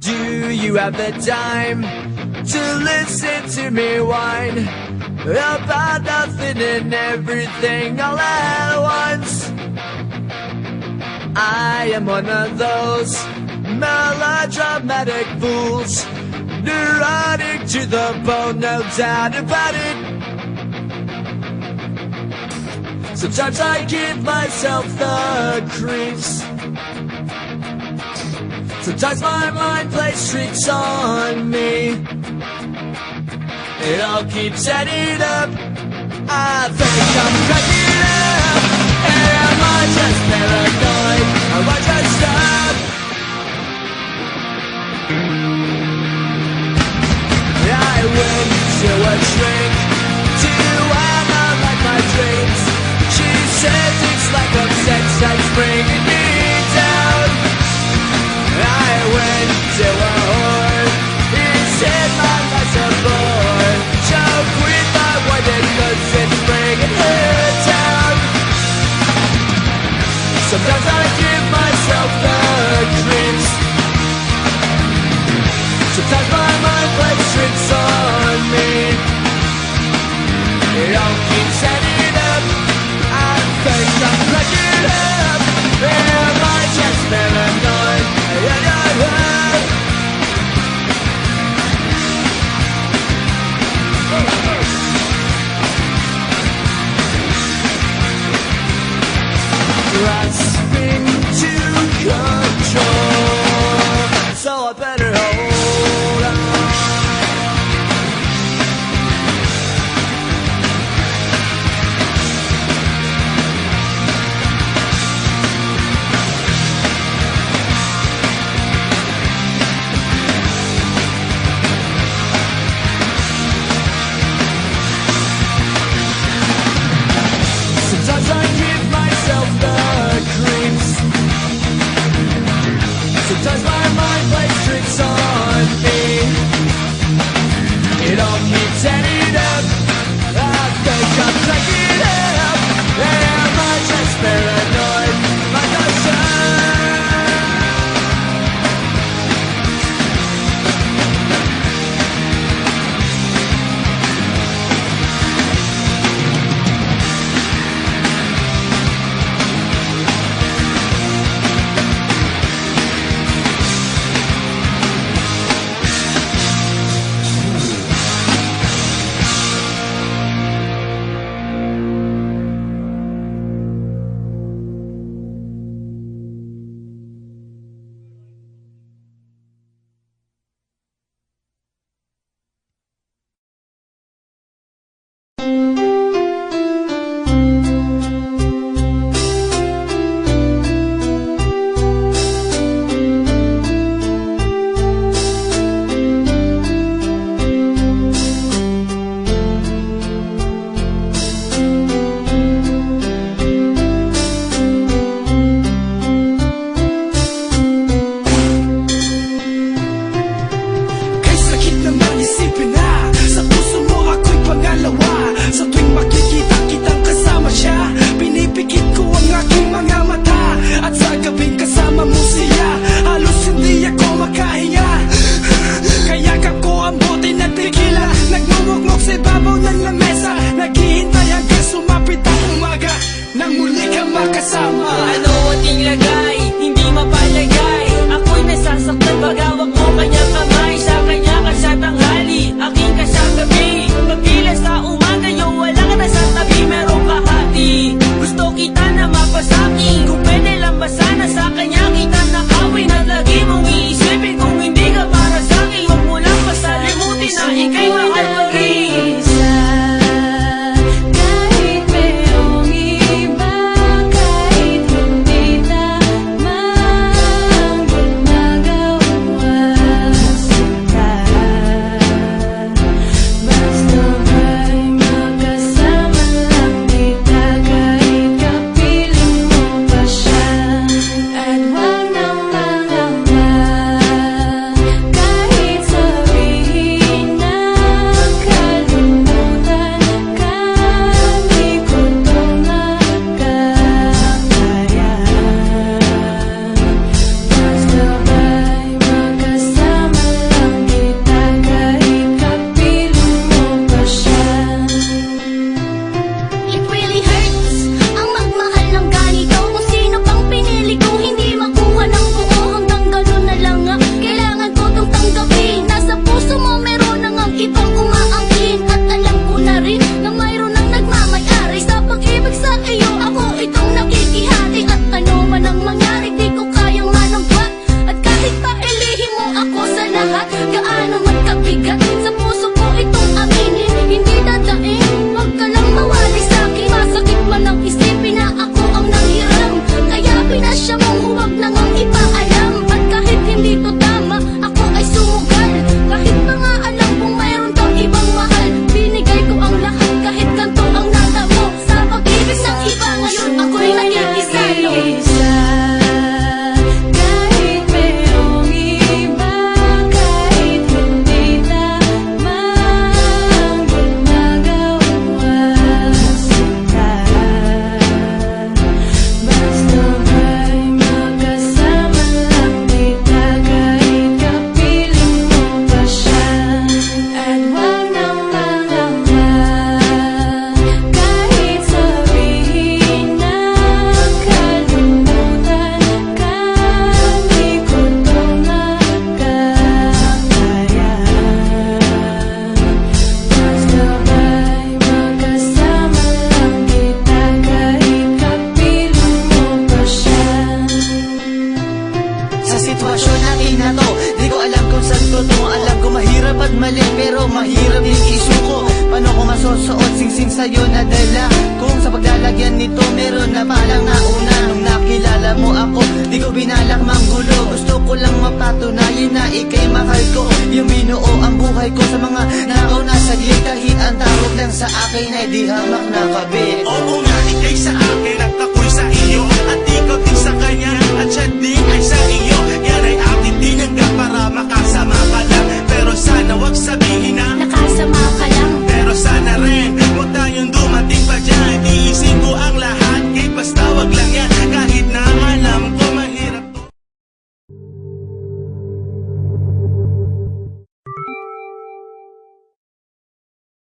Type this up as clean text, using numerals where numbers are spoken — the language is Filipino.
Do you have the time to listen to me whine about nothing and everything all at once? I am one of those melodramatic fools, neurotic to the bone, no doubt about it. Sometimes I give myself the creeps. Sometimes my mind plays tricks on me. It all keeps adding up. I think I'm cracking up. Am I just paranoid? Am I just stuck? I went to a shrink to analyze my dreams. She says it's like a sex that's bringing me down. I went to a whore. He said my life's a bore. Choke with my wife because it's bringing her down. Sometimes I give myself the creeps. Sometimes my mind plays tricks on me. It all keeps adding up. I think I'm cracking up. Am I just paranoid? Grasping to control, so I better hold on. Sometimes I give myself the creeps. Sometimes my mind plays tricks on me. It all keeps adding up. I think I'm cracking up. Am I just paranoid? Like a na to. Di ko alam kung saan totoo. Alam ko mahirap at mali, pero mahirap din isuko. Paano ko masusuot singsing sa'yo na dala? Kung sa paglalagyan nito meron na palang nauna. Nung nakilala mo ako, di ko binalak manggulo. Gusto ko lang mapatunayan na ika'y mahal ko. Yung binuo ang buhay ko sa mga nakauna saglit. Kahit ang tawag lang sa akin ay di hamak na kabit. Oo nga, ika'y sa akin at ako'y sa iyo, at ikaw din sa kanya, at siya din ay sa iyo.